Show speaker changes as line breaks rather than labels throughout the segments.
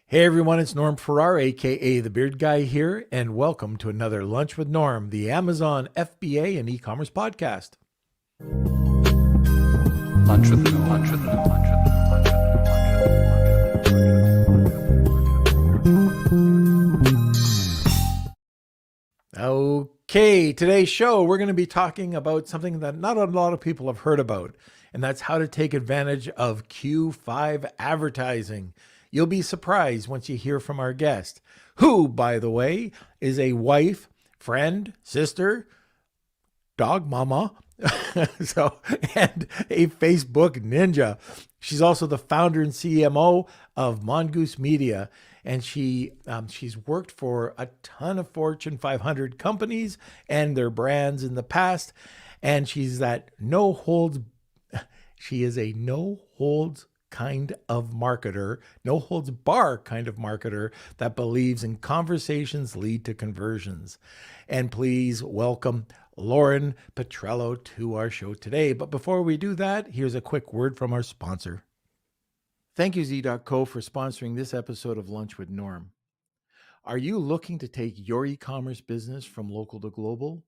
Hey everyone, it's Norm Farrar, aka the Beard Guy here, and welcome to another Lunch with Norm, the Amazon FBA and e-commerce podcast.
Lunch with Norm. Lunch with Norm. Lunch with Norm.
Okay, today's show, we're going to be talking about something that not a lot of people have heard about, and that's how to take advantage of Q5 advertising. You'll be surprised once you hear from our guest, who, by the way, is a wife, friend, sister, dog mama, and a Facebook ninja. She's also the founder and CMO of Mongoose Media, and she's worked for a ton of Fortune 500 companies and their brands in the past, and she is a no holds kind of marketer, no holds bar kind of marketer that believes in conversations lead to conversions. And please welcome Lauren Petrullo to our show today. But before we do that, here's a quick word from our sponsor. Thank you, Z.co, for sponsoring this episode of Lunch with Norm. Are you looking to take your e-commerce business from local to global?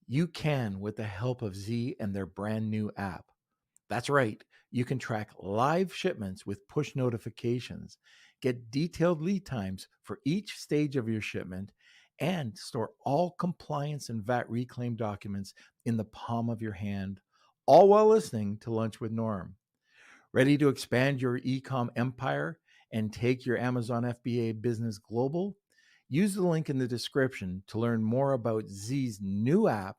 You can with the help of Z and their brand new app. That's right. You can track live shipments with push notifications, get detailed lead times for each stage of your shipment, and store all compliance and VAT reclaim documents in the palm of your hand, all while listening to Lunch with Norm. Ready to expand your e-com empire and take your Amazon FBA business global? Use the link in the description to learn more about Z's new app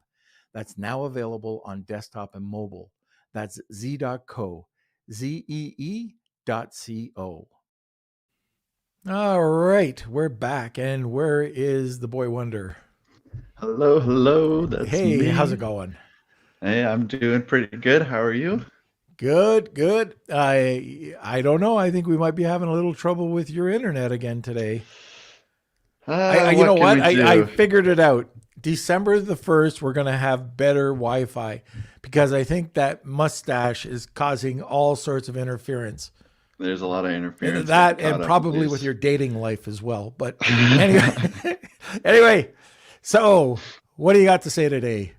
that's now available on desktop and mobile. That's Z.co, ZEE.co. All right, we're back. And where is the boy wonder?
Hello, that's
Hey,
me.
how's it going?
Hey, I'm doing pretty good. How are you?
Good. I don't know. I think we might be having a little trouble with your internet again today. You know what? I figured it out. December the 1st, we're going to have better Wi-Fi because I think that mustache is causing all sorts of interference.
There's a lot of interference.
That and probably with your dating life as well. But anyway, so what do you got to say today?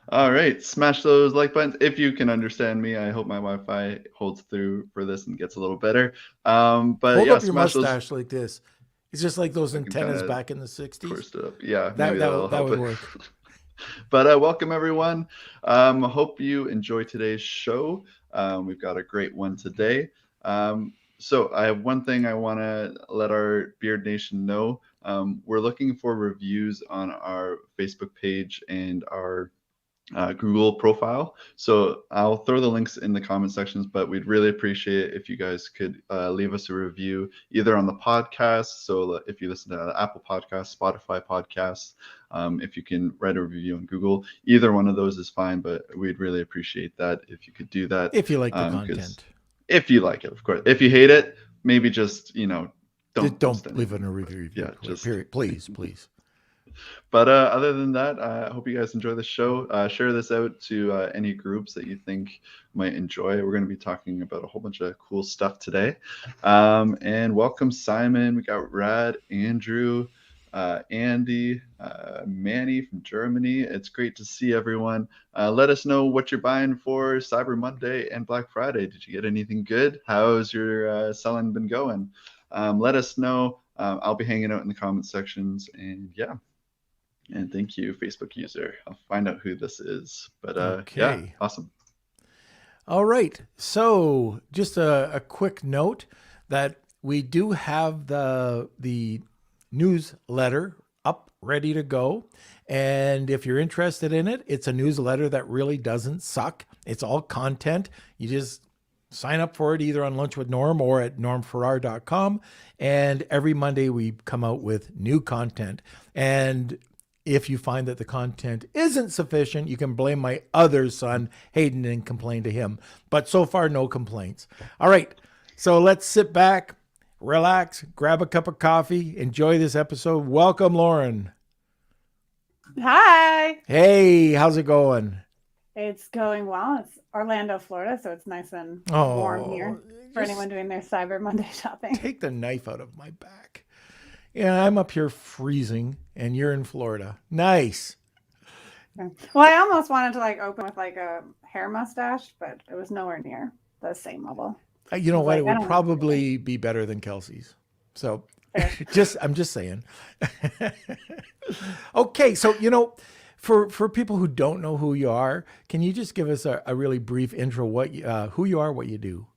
All right, smash those like buttons. If you can understand me, I hope my Wi-Fi holds through for this and gets a little better. But
hold
yeah,
up your mustache like this. It's just like those antennas back in the 60s.
Twist it up. Yeah,
that would work.
But welcome everyone. Hope you enjoy today's show. We've got a great one today. So I have one thing I want to let our Beard Nation know. We're looking for reviews on our Facebook page and our Google profile. So I'll throw the links in the comment sections, but we'd really appreciate it if you guys could leave us a review either on the podcast. So if you listen to Apple Podcasts, Spotify Podcasts, if you can write a review on Google, either one of those is fine, but we'd really appreciate that if you could do that.
If you like the content.
If you like it, of course. If you hate it, maybe just,
don't leave it in a review.
Yeah, just
period. Please.
But other than that, I hope you guys enjoy the show. Share this out to any groups that you think might enjoy. We're going to be talking about a whole bunch of cool stuff today. And welcome, Simon. We got Rad, Andrew, Andy, Manny from Germany. It's great to see everyone. Let us know what you're buying for Cyber Monday and Black Friday. Did you get anything good? How's your selling been going? Let us know. I'll be hanging out in the comment sections. And yeah. And thank you, Facebook user. I'll find out who this is. But
okay.
Yeah, awesome.
All right. So just a quick note that we do have the newsletter up, ready to go. And if you're interested in it, it's a newsletter that really doesn't suck. It's all content. You just sign up for it either on Lunch with Norm or at normfarrar.com. And every Monday we come out with new content. And if you find that the content isn't sufficient, you can blame my other son, Hayden, and complain to him. But so far, no complaints. All right. So let's sit back, relax, grab a cup of coffee, enjoy this episode. Welcome, Lauren.
Hi.
Hey, how's it going?
It's going well. It's Orlando, Florida, so it's nice and warm
Oh,
here for anyone
just
doing their Cyber Monday shopping.
take the knife out of my back. Yeah, I'm up here freezing, and you're in Florida. Nice.
Well, I almost wanted to like open with like a hair mustache, but it was nowhere near the same level.
You
I
know
was
what? It
like, I
would
don't want to do that.
probably be better than Kelsey's. So,
Fair.
I'm just saying. Okay, so for people who don't know who you are, can you just give us a really brief intro? Who you are, what you do?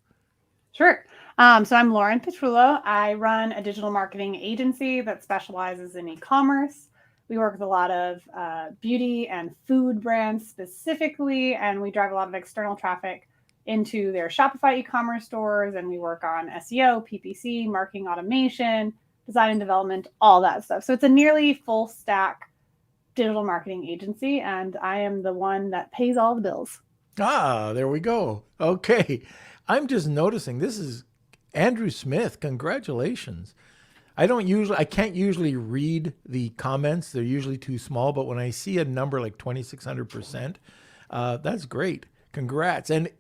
Sure. So I'm Lauren Petrullo. I run a digital marketing agency that specializes in e-commerce. We work with a lot of beauty and food brands specifically, and we drive a lot of external traffic into their Shopify e-commerce stores. And we work on SEO, PPC, marketing automation, design and development, all that stuff. So it's a nearly full stack digital marketing agency, and I am the one that pays all the bills.
Ah, there we go. Okay. I'm just noticing this is Andrew Smith. Congratulations. I can't usually read the comments. They're usually too small, but when I see a number like 2,600%, that's great. Congrats. And,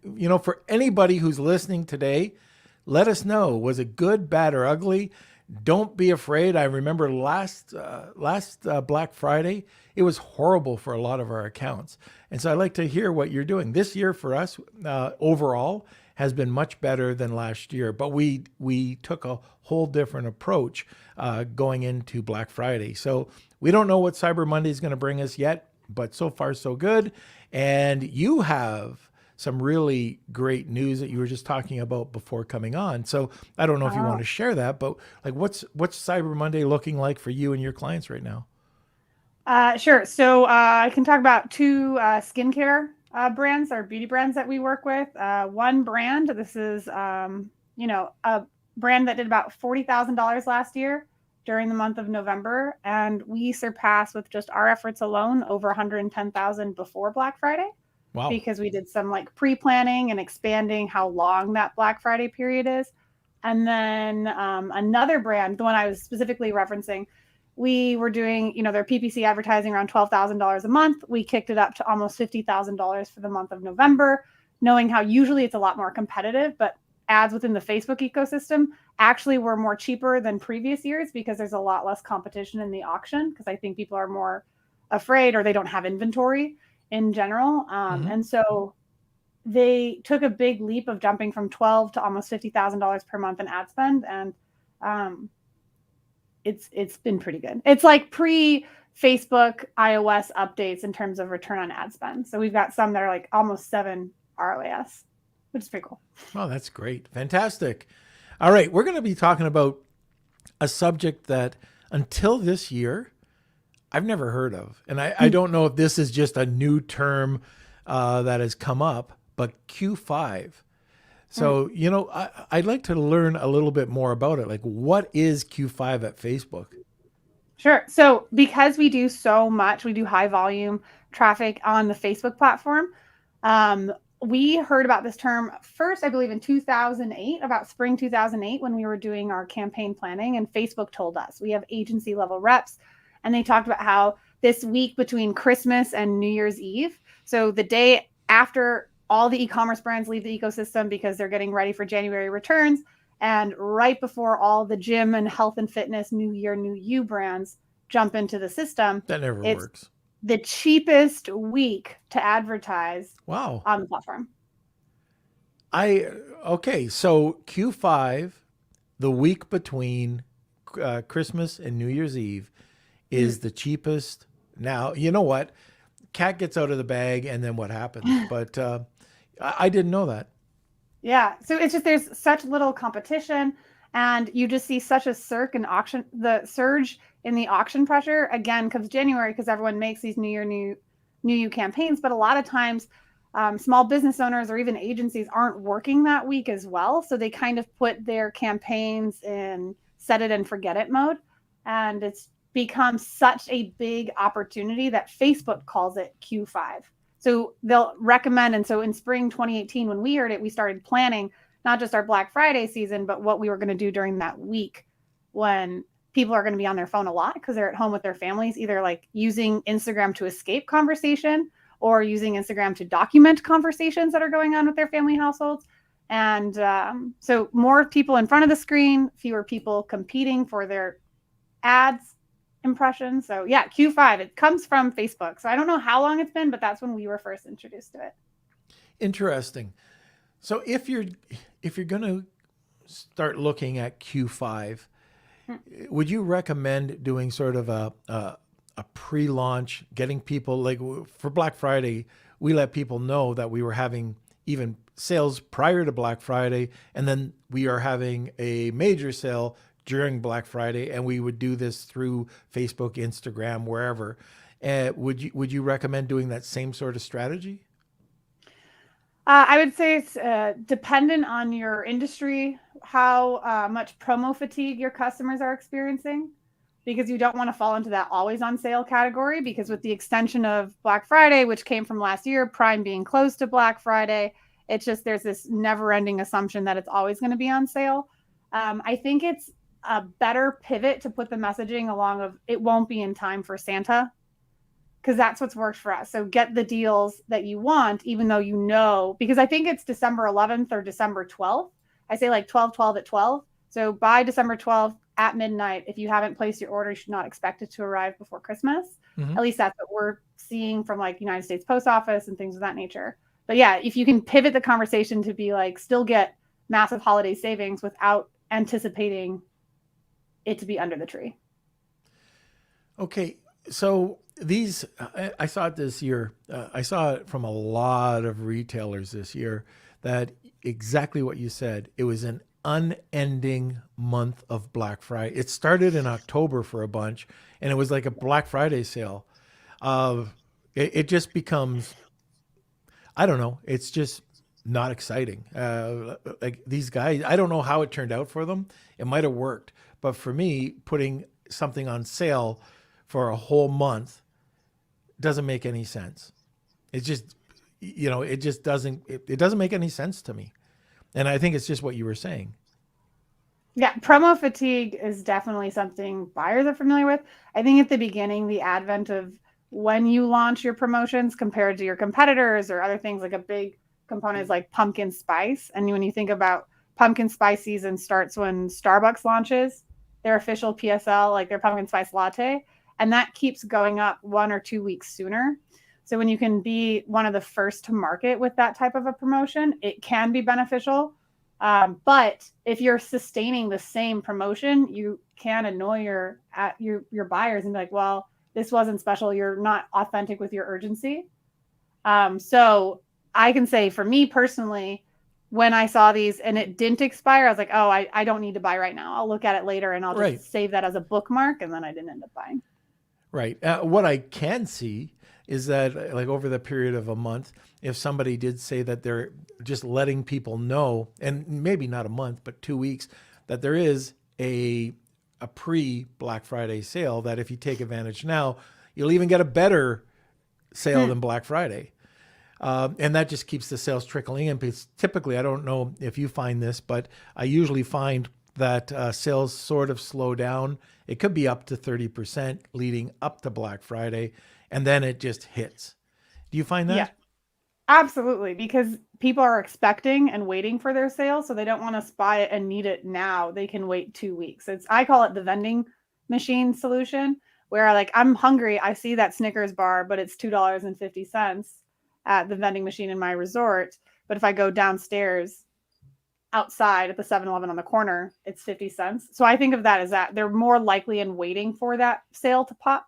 for anybody who's listening today, let us know. Was it good, bad, or ugly? Don't be afraid. I remember last Black Friday, it was horrible for a lot of our accounts. And so I'd like to hear what you're doing. This year for us, overall, has been much better than last year. But we took a whole different approach going into Black Friday. So we don't know what Cyber Monday is going to bring us yet, but so far so good. And you have some really great news that you were just talking about before coming on. So I don't know if you want to share that, but like what's Cyber Monday looking like for you and your clients right now?
Sure. So I can talk about two skincare brands or beauty brands that we work with. One brand, this is a brand that did about $40,000 last year during the month of November, and we surpassed with just our efforts alone over 110,000 before Black Friday.
Wow.
Because we did some like pre-planning and expanding how long that Black Friday period is. And then another brand, the one I was specifically referencing, we were doing, their PPC advertising around $12,000 a month. We kicked it up to almost $50,000 for the month of November, knowing how usually it's a lot more competitive, but ads within the Facebook ecosystem actually were more cheaper than previous years because there's a lot less competition in the auction, because I think people are more afraid or they don't have inventory in general. And so they took a big leap of jumping from $12,000 to almost $50,000 per month in ad spend. And it's been pretty good. It's like pre-Facebook iOS updates in terms of return on ad spend. So we've got some that are like almost 7 ROAS, which is pretty cool.
Oh, that's great. Fantastic. All right. We're going to be talking about a subject that until this year, I've never heard of. And I don't know if this is just a new term that has come up, but Q5. So, I'd like to learn a little bit more about it. Like, what is Q5 at Facebook?
Sure. So because we do so much, we do high volume traffic on the Facebook platform. We heard about this term first, I believe in 2008, about spring 2008, when we were doing our campaign planning, and Facebook told us. We have agency level reps, and they talked about how this week between Christmas and New Year's Eve, so the day after all the e-commerce brands leave the ecosystem because they're getting ready for January returns, and right before all the gym and health and fitness New Year, New You brands jump into the system,
That never works.
The cheapest week to advertise
Wow.
on the platform.
Okay, so Q5, the week between Christmas and New Year's Eve, is the cheapest. Now, you know what? Cat gets out of the bag, and then what happens? But I didn't know that.
Yeah, so it's just there's such little competition, and you just see such a surge in the auction pressure. Again, comes January because everyone makes these New Year, New You campaigns, but a lot of times small business owners or even agencies aren't working that week as well. So they kind of put their campaigns in set it and forget it mode. And it's become such a big opportunity that Facebook calls it Q5. So they'll recommend. And so in spring 2018, when we heard it, we started planning not just our Black Friday season, but what we were going to do during that week when people are going to be on their phone a lot because they're at home with their families, either like using Instagram to escape conversation or using Instagram to document conversations that are going on with their family households. And so more people in front of the screen, fewer people competing for their ads impressions. So yeah, Q5, it comes from Facebook. So I don't know how long it's been, but that's when we were first introduced to it.
Interesting. So if you're going to start looking at Q5, would you recommend doing sort of a pre-launch, getting people, like for Black Friday, we let people know that we were having even sales prior to Black Friday, and then we are having a major sale during Black Friday, and we would do this through Facebook, Instagram, wherever. Would you recommend doing that same sort of strategy?
I would say it's dependent on your industry, how much promo fatigue your customers are experiencing, because you don't want to fall into that always on sale category, because with the extension of Black Friday, which came from last year, Prime being close to Black Friday, it's just there's this never ending assumption that it's always going to be on sale. I think it's a better pivot to put the messaging along of it won't be in time for Santa, because that's what's worked for us. So get the deals that you want, even though you know, because I think it's December 11th or December 12th. I say like 12 at 12. So by December 12th at midnight, if you haven't placed your order, you should not expect it to arrive before Christmas.
Mm-hmm.
At least that's what we're seeing from like United States Post Office and things of that nature. But yeah, if you can pivot the conversation to be like, still get massive holiday savings without anticipating it to be under the tree.
Okay. So these, I saw it this year. I saw it from a lot of retailers this year, that exactly what you said. It was an unending month of Black Friday. It started in October for a bunch, and it was like a Black Friday sale. It just becomes, I don't know, it's just not exciting. Like these guys, I don't know how it turned out for them. It might have worked, but for me, putting something on sale for a whole month doesn't make any sense. It's just, it just doesn't, it doesn't make any sense to me. And I think it's just what you were saying.
Yeah, promo fatigue is definitely something buyers are familiar with. I think at the beginning, the advent of when you launch your promotions compared to your competitors or other things, like a big component is like pumpkin spice. And when you think about pumpkin spice season starts when Starbucks launches their official PSL, like their pumpkin spice latte, and that keeps going up 1 or 2 weeks sooner. So when you can be one of the first to market with that type of a promotion, it can be beneficial. But if you're sustaining the same promotion, you can annoy your buyers and be like, well, this wasn't special. You're not authentic with your urgency. So I can say for me personally, when I saw these and it didn't expire, I was like, oh, I don't need to buy right now. I'll look at it later and I'll just save that as a bookmark. And then I didn't end up buying.
Right. What I can see is that, like, over the period of a month, if somebody did say that they're just letting people know, and maybe not a month, but 2 weeks, that there is a pre-Black Friday sale, that if you take advantage now, you'll even get a better sale than Black Friday. And that just keeps the sales trickling in. Because typically, I don't know if you find this, but I usually find that sales sort of slow down. It could be up to 30% leading up to Black Friday, and then it just hits. Do you find that?
Yeah, absolutely. Because people are expecting and waiting for their sale, so they don't want to buy it and need it now. They can wait 2 weeks. I call it the vending machine solution, where like I'm hungry, I see that Snickers bar, but it's $2.50 at the vending machine in my resort. But if I go downstairs outside at the 7-Eleven on the corner, it's 50 cents. So I think of that as that they're more likely in waiting for that sale to pop.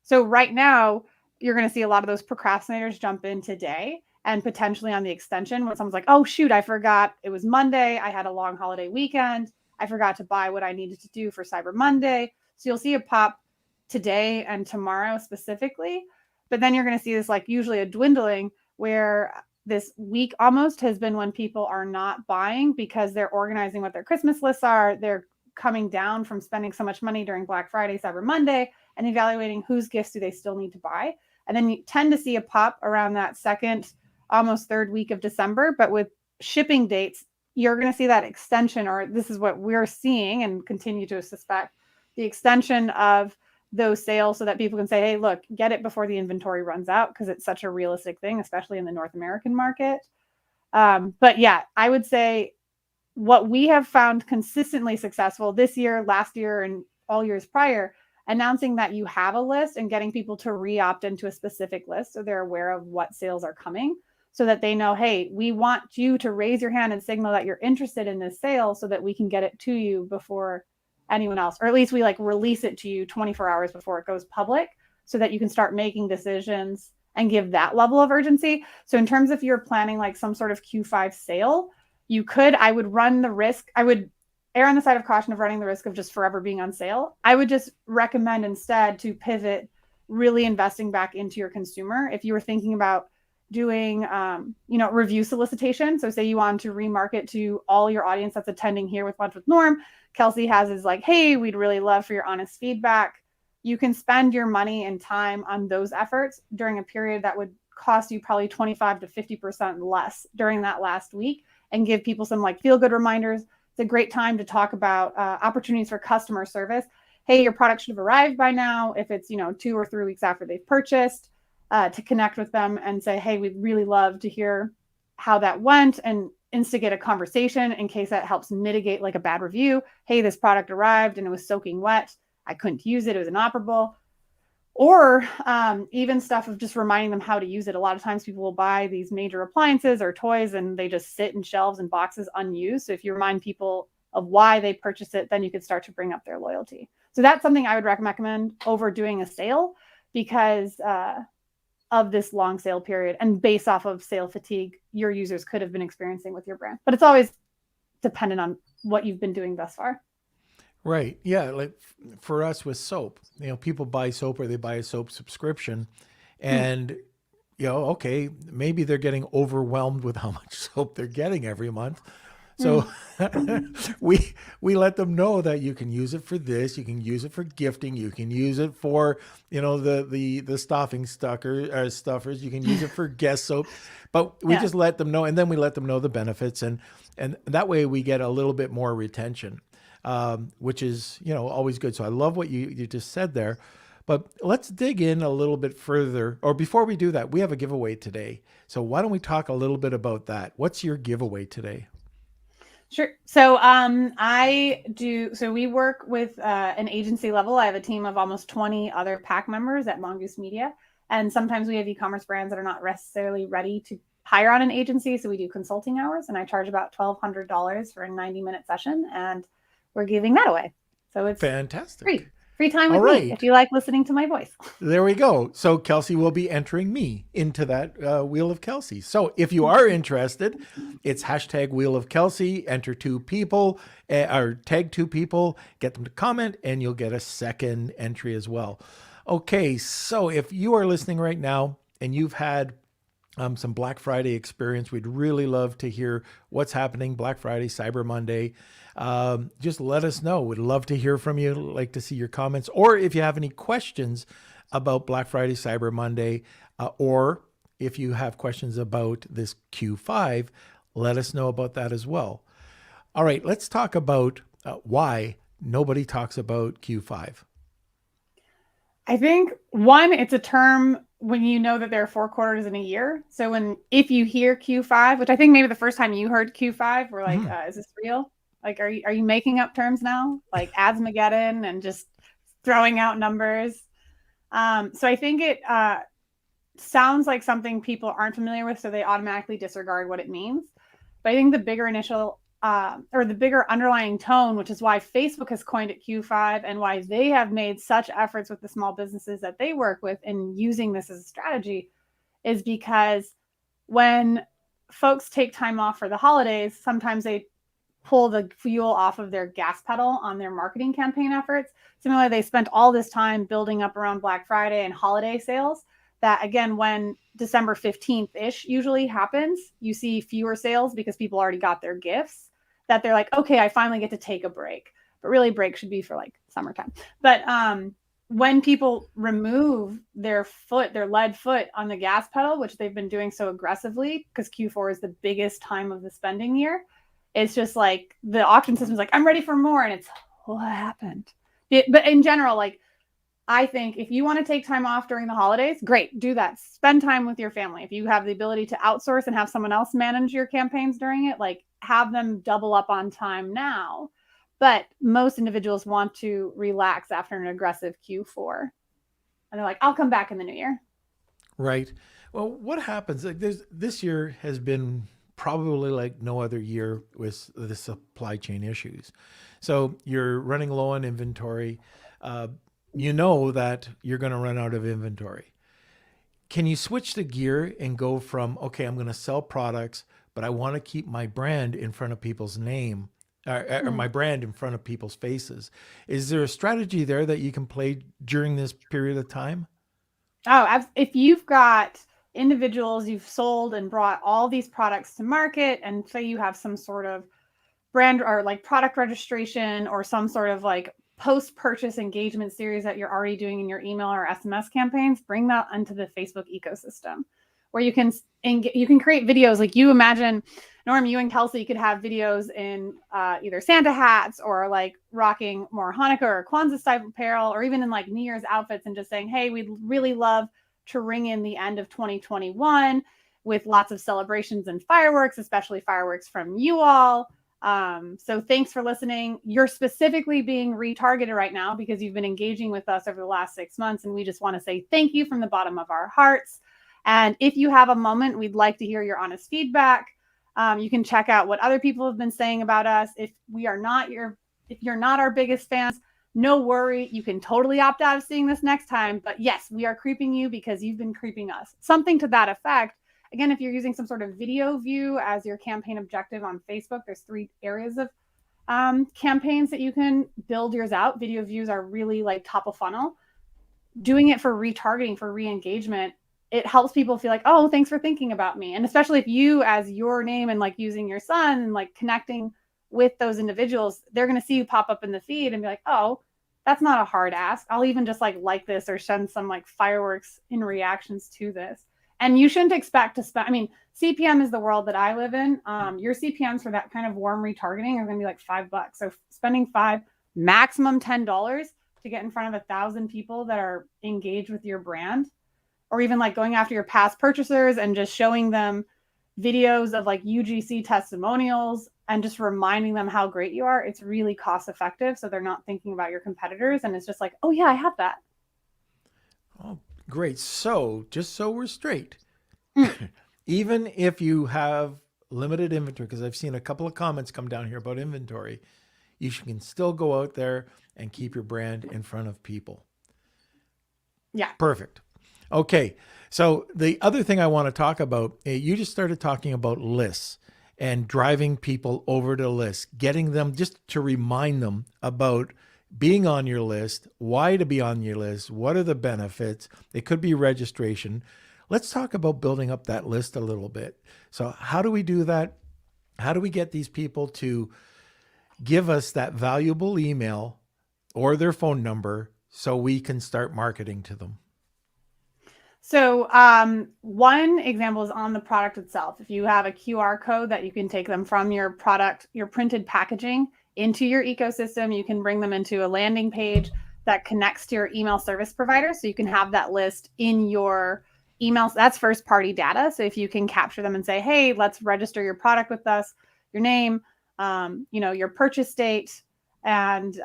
So right now, you're going to see a lot of those procrastinators jump in today and potentially on the extension when someone's like, oh, shoot, I forgot. It was Monday. I had a long holiday weekend. I forgot to buy what I needed to do for Cyber Monday. So you'll see a pop today and tomorrow specifically. But then you're going to see this like usually a dwindling where this week almost has been when people are not buying because they're organizing what their Christmas lists are. They're coming down from spending so much money during Black Friday, Cyber Monday, and evaluating whose gifts do they still need to buy. And then you tend to see a pop around that second, almost third week of December. But with shipping dates, you're going to see that extension, or this is what we're seeing and continue to suspect, the extension of those sales so that people can say, hey, look, get it before the inventory runs out, because it's such a realistic thing, especially in the North American market. But yeah, I would say what we have found consistently successful this year, last year, and all years prior, announcing that you have a list and getting people to re-opt into a specific list so they're aware of what sales are coming, so that they know, hey, we want you to raise your hand and signal that you're interested in this sale so that we can get it to you before anyone else, or at least we like release it to you 24 hours before it goes public, so that you can start making decisions and give that level of urgency. So in terms of if you're planning like some sort of Q5 sale, I would run the risk. I would err on the side of caution of running the risk of just forever being on sale. I would just recommend instead to pivot, really investing back into your consumer. If you were thinking about doing, review solicitation. So say you want to remarket to all your audience that's attending here with Lunch with Norm, Kelsey has is like, hey, we'd really love for your honest feedback. You can spend your money and time on those efforts during a period that would cost you probably 25 to 50% less during that last week, and give people some like feel good reminders. It's a great time to talk about opportunities for customer service. Hey, your product should have arrived by now. If it's, 2 or 3 weeks after they've purchased, to connect with them and say, hey, we'd really love to hear how that went, and instigate a conversation in case that helps mitigate like a bad review. Hey, this product arrived and it was soaking wet. I couldn't use it. It was inoperable. Or even stuff of just reminding them how to use it. A lot of times people will buy these major appliances or toys and they just sit in shelves and boxes unused. So if you remind people of why they purchased it, then you could start to bring up their loyalty. So that's something I would recommend over doing a sale, because of this long sale period, and based off of sale fatigue your users could have been experiencing with your brand. But it's always dependent on what you've been doing thus far.
Right. Yeah. Like for us with soap, people buy soap or they buy a soap subscription, and, okay, maybe they're getting overwhelmed with how much soap they're getting every month. So we let them know that you can use it for this, you can use it for gifting, you can use it for, the stuffing stuffers, you can use it for guest soap, but we just let them know, and then we let them know the benefits, and that way we get a little bit more retention, which is, always good. So I love what you just said there, but let's dig in a little bit further. Or before we do that, we have a giveaway today. So why don't we talk a little bit about that? What's your giveaway today?
Sure. So we work with an agency level. I have a team of almost 20 other PAC members at Mongoose Media. And sometimes we have e-commerce brands that are not necessarily ready to hire on an agency. So we do consulting hours, and I charge about $1,200 for a 90-minute session, and we're giving that away. So it's
fantastic.
Free time with me if you like listening to my voice.
There we go. So Kelsey will be entering me into that Wheel of Kelsey. So if you are interested, it's hashtag Wheel of Kelsey, enter 2 people, or tag 2 people, get them to comment, and you'll get a second entry as well. Okay, so if you are listening right now and you've had some Black Friday experience, we'd really love to hear what's happening Black Friday, Cyber Monday. Just let us know. We'd love to hear from you. Like to see your comments, or if you have any questions about Black Friday, Cyber Monday, or if you have questions about this Q5, let us know about that as well. All right, let's talk about why nobody talks about Q5.
I think one, it's a term when you know that there are 4 quarters in a year. So if you hear Q5, which I think maybe the first time you heard Q5, we're like, is this real? Like, are you making up terms now? Like Adsmageddon and just throwing out numbers. So I think it sounds like something people aren't familiar with, so they automatically disregard what it means. But I think the bigger the bigger underlying tone, which is why Facebook has coined it Q5 and why they have made such efforts with the small businesses that they work with in using this as a strategy, is because when folks take time off for the holidays, sometimes they pull the fuel off of their gas pedal on their marketing campaign efforts. Similarly, they spent all this time building up around Black Friday and holiday sales that, again, when December 15th-ish usually happens, you see fewer sales because people already got their gifts, that they're like, okay, I finally get to take a break. But really, break should be for like summertime. But when people remove their lead foot on the gas pedal, which they've been doing so aggressively because Q4 is the biggest time of the spending year, it's just like the auction system's like, I'm ready for more. And it's, what happened? But in general, like I think if you want to take time off during the holidays, great, do that. Spend time with your family. If you have the ability to outsource and have someone else manage your campaigns during it, like have them double up on time now. But most individuals want to relax after an aggressive Q4. And they're like, I'll come back in the new year.
Right. Well, what happens? Like this year has been probably like no other year with the supply chain issues. So you're running low on inventory. You know that you're going to run out of inventory. Can you switch the gear and go from, okay, I'm going to sell products, but I want to keep my brand in front of people's name or my brand in front of people's faces? Is there a strategy there that you can play during this period of time?
Oh, if you've got individuals you've sold and brought all these products to market, and say you have some sort of brand or like product registration or some sort of like post-purchase engagement series that you're already doing in your email or SMS campaigns, bring that onto the Facebook ecosystem where you can create videos. Like you imagine, Norm, you and Kelsey could have videos in either Santa hats or like rocking more Hanukkah or Kwanzaa style apparel, or even in like New Year's outfits, and just saying, hey, we'd really love to ring in the end of 2021 with lots of celebrations and fireworks, especially fireworks from you all. So thanks for listening. You're specifically being retargeted right now because you've been engaging with us over the last 6 months. And we just want to say thank you from the bottom of our hearts. And if you have a moment, we'd like to hear your honest feedback. You can check out what other people have been saying about us. If you're not our biggest fans, no worry. You can totally opt out of seeing this next time. But yes, we are creeping you because you've been creeping us. Something to that effect. Again, if you're using some sort of video view as your campaign objective on Facebook, there's 3 areas of campaigns that you can build yours out. Video views are really like top of funnel. Doing it for retargeting, for re-engagement, it helps people feel like, oh, thanks for thinking about me. And especially if you as your name and like using your son and like connecting with those individuals, they're going to see you pop up in the feed and be like, oh, that's not a hard ask. I'll even just like this or send some like fireworks in reactions to this. And you shouldn't expect to spend, I mean, CPM is the world that I live in. Your CPMs for that kind of warm retargeting are going to be like $5. So spending maximum $10 to get in front of 1,000 people that are engaged with your brand, or even like going after your past purchasers and just showing them videos of like UGC testimonials and just reminding them how great you are. It's really cost effective. So they're not thinking about your competitors. And it's just like, oh yeah, I have that.
Oh, great. So just so we're straight, even if you have limited inventory, because I've seen a couple of comments come down here about inventory, you can still go out there and keep your brand in front of people.
Yeah.
Perfect. Okay. So the other thing I want to talk about, you just started talking about lists and driving people over to lists, getting them just to remind them about being on your list, why to be on your list, what are the benefits. It could be registration. Let's talk about building up that list a little bit. So how do we do that? How do we get these people to give us that valuable email or their phone number so we can start marketing to them?
So one example is on the product itself. If you have a QR code that you can take them from your product, your printed packaging into your ecosystem, you can bring them into a landing page that connects to your email service provider. So you can have that list in your emails. That's first party data. So if you can capture them and say, hey, let's register your product with us, your name, your purchase date, and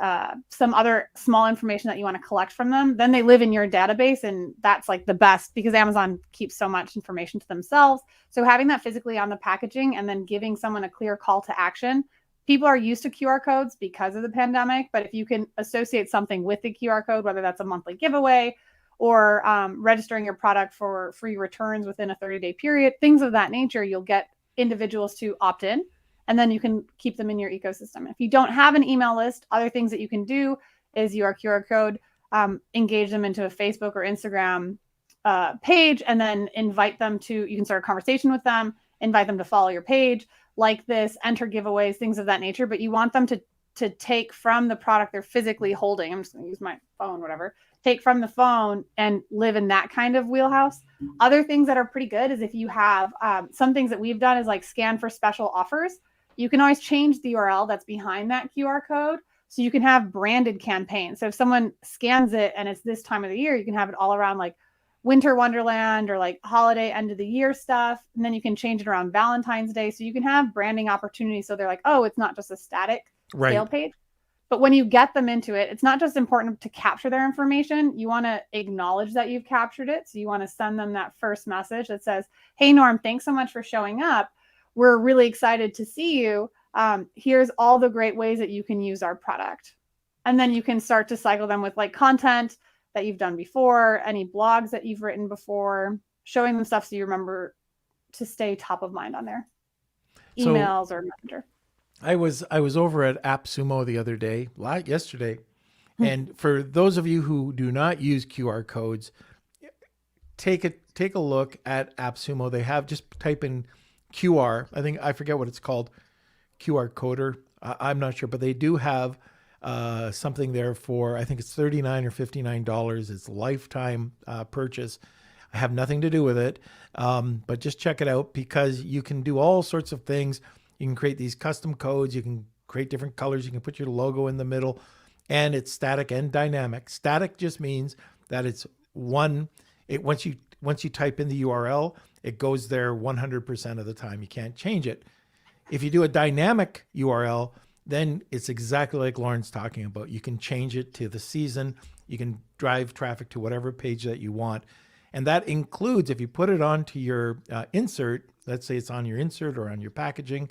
some other small information that you want to collect from them, then they live in your database. And that's like the best because Amazon keeps so much information to themselves. So having that physically on the packaging and then giving someone a clear call to action. People are used to QR codes because of the pandemic, but if you can associate something with the QR code, whether that's a monthly giveaway or registering your product for free returns within a 30-day period, things of that nature, you'll get individuals to opt in. And then you can keep them in your ecosystem. If you don't have an email list, other things that you can do is your QR code, engage them into a Facebook or Instagram page, and then invite them you can start a conversation with them, invite them to follow your page, like this, enter giveaways, things of that nature. But you want them to take from the product they're physically holding. I'm just going to use my phone, whatever. Take from the phone and live in that kind of wheelhouse. Other things that are pretty good is if you have some things that we've done is like scan for special offers. You can always change the URL that's behind that QR code. So you can have branded campaigns. So if someone scans it and it's this time of the year, you can have it all around like winter wonderland or like holiday end of the year stuff. And then you can change it around Valentine's Day. So you can have branding opportunities. So they're like, oh, it's not just a static sale page. But when you get them into it, it's not just important to capture their information. You want to acknowledge that you've captured it. So you want to send them that first message that says, hey, Norm, thanks so much for showing up. We're really excited to see you. Here's all the great ways that you can use our product. And then you can start to cycle them with like content that you've done before, any blogs that you've written before, showing them stuff so you remember to stay top of mind on their emails or messenger.
I was over at AppSumo the other day, yesterday, and for those of you who do not use QR codes, take a look at AppSumo. They have, just type in QR. I forget what it's called, QR coder. I'm not sure, but they do have something there for, I think it's $39 or $59. It's a lifetime purchase. I have nothing to do with it, but just check it out because you can do all sorts of things. You can create these custom codes. You can create different colors. You can put your logo in the middle, and it's static and dynamic. Static just means that it's one. Once you type in the URL, it goes there 100% of the time. You can't change it. If you do a dynamic URL, then it's exactly like Lauren's talking about. You can change it to the season. You can drive traffic to whatever page that you want. And that includes, if you put it onto your insert, let's say it's on your insert or on your packaging,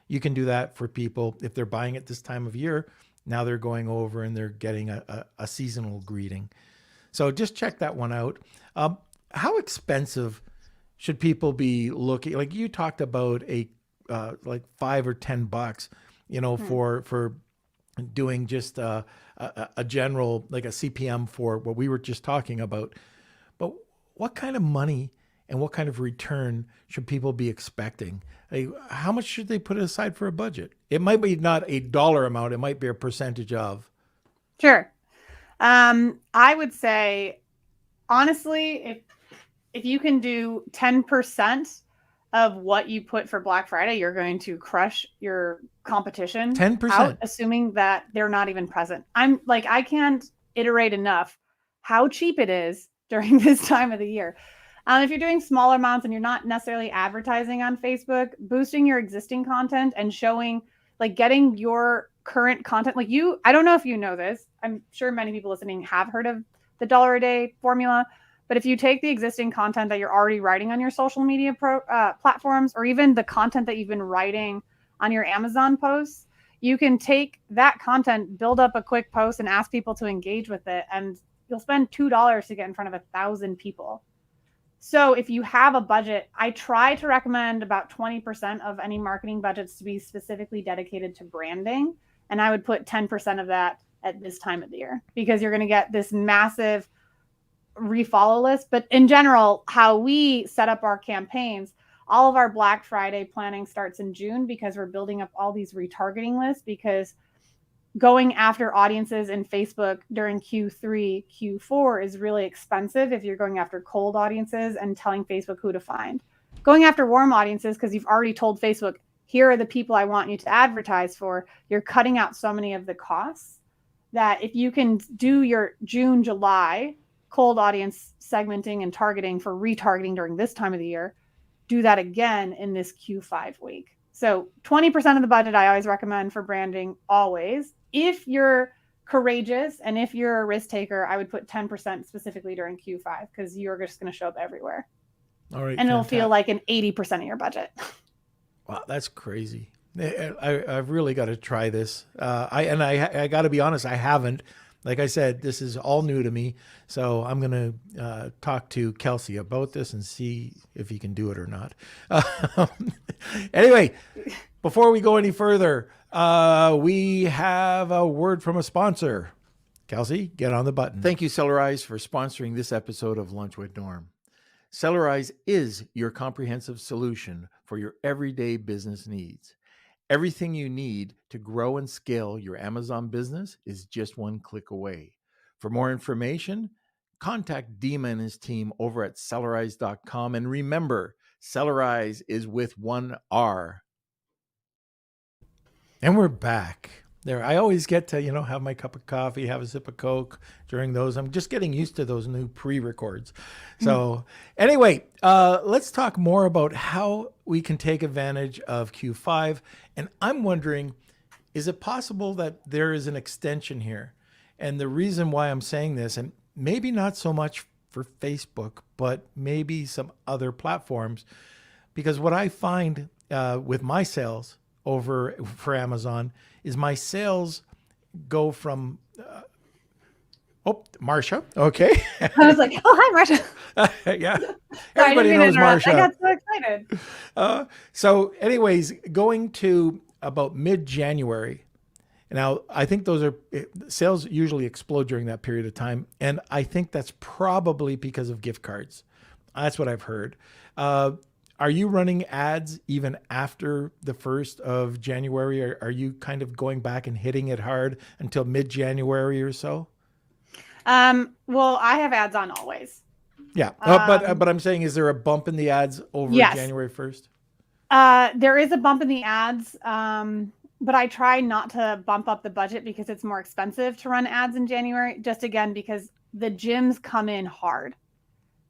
you can do that for people. If they're buying it this time of year, now they're going over and they're getting a seasonal greeting. So just check that one out. How expensive should people be looking? Like you talked about like $5 or $10, for doing just a general, like a CPM for what we were just talking about. But what kind of money and what kind of return should people be expecting? Like, how much should they put aside for a budget? It might be not a dollar amount. It might be a percentage of.
Sure. I would say, honestly, if you can do 10% of what you put for Black Friday, you're going to crush your competition
10%.
out, assuming that they're not even present. I can't iterate enough how cheap it is during this time of the year. If you're doing smaller amounts and you're not necessarily advertising on Facebook, boosting your existing content and showing, like getting your current content, like I don't know if you know this. I'm sure many people listening have heard of the $1 a day formula. But if you take the existing content that you're already writing on your social media platforms, or even the content that you've been writing on your Amazon posts, you can take that content, build up a quick post and ask people to engage with it. And you'll spend $2 to get in front of 1,000 people. So if you have a budget, I try to recommend about 20% of any marketing budgets to be specifically dedicated to branding. And I would put 10% of that at this time of the year, because you're going to get this massive refollow list. But in general, how we set up our campaigns, all of our Black Friday planning starts in June, because we're building up all these retargeting lists, because going after audiences in Facebook during Q3, Q4 is really expensive if you're going after cold audiences and telling Facebook who to find. Going after warm audiences, because you've already told Facebook, here are the people I want you to advertise for, you're cutting out so many of the costs that if you can do your June, July cold audience segmenting and targeting for retargeting during this time of the year, do that again in this Q5 week. So 20% of the budget I always recommend for branding, always. If you're courageous and if you're a risk taker, I would put 10% specifically during Q5, because you're just going to show up everywhere.
All right.
And it'll feel like an 80% of your budget.
Wow, that's crazy. I've really got to try this. I got to be honest, I haven't. Like I said, this is all new to me. So I'm going to talk to Kelsey about this and see if he can do it or not. Anyway, before we go any further, we have a word from a sponsor. Kelsey, get on the button. Thank you, Cellarize, for sponsoring this episode of Lunch with Norm. Cellarize is your comprehensive solution for your everyday business needs. Everything you need to grow and scale your Amazon business is just one click away. For more information, contact Dima and his team over at Cellarize.com. And remember, Cellarize is with one R. And we're back. there. I always get to, have my cup of coffee, have a sip of Coke during those. I'm just getting used to those new pre-records. So anyway, let's talk more about how we can take advantage of Q5. And I'm wondering, is it possible that there is an extension here? And the reason why I'm saying this, and maybe not so much for Facebook, but maybe some other platforms, because what I find with my sales over for Amazon is my sales go from Marsha. Okay.
I was like, oh, hi, Marsha.
Yeah.
Sorry,
Everybody
I didn't mean to
knows
interrupt.
Marsha.
I got so excited.
So anyways, going to about mid-January. Now, I think sales usually explode during that period of time. And I think that's probably because of gift cards. That's what I've heard. Are you running ads even after the 1st of January? Or are you kind of going back and hitting it hard until mid-January or so?
Well, I have ads on always.
Yeah. But I'm saying, is there a bump in the ads over
Yes.
January 1st?
There is a bump in the ads, but I try not to bump up the budget because it's more expensive to run ads in January, just again, because the gyms come in hard.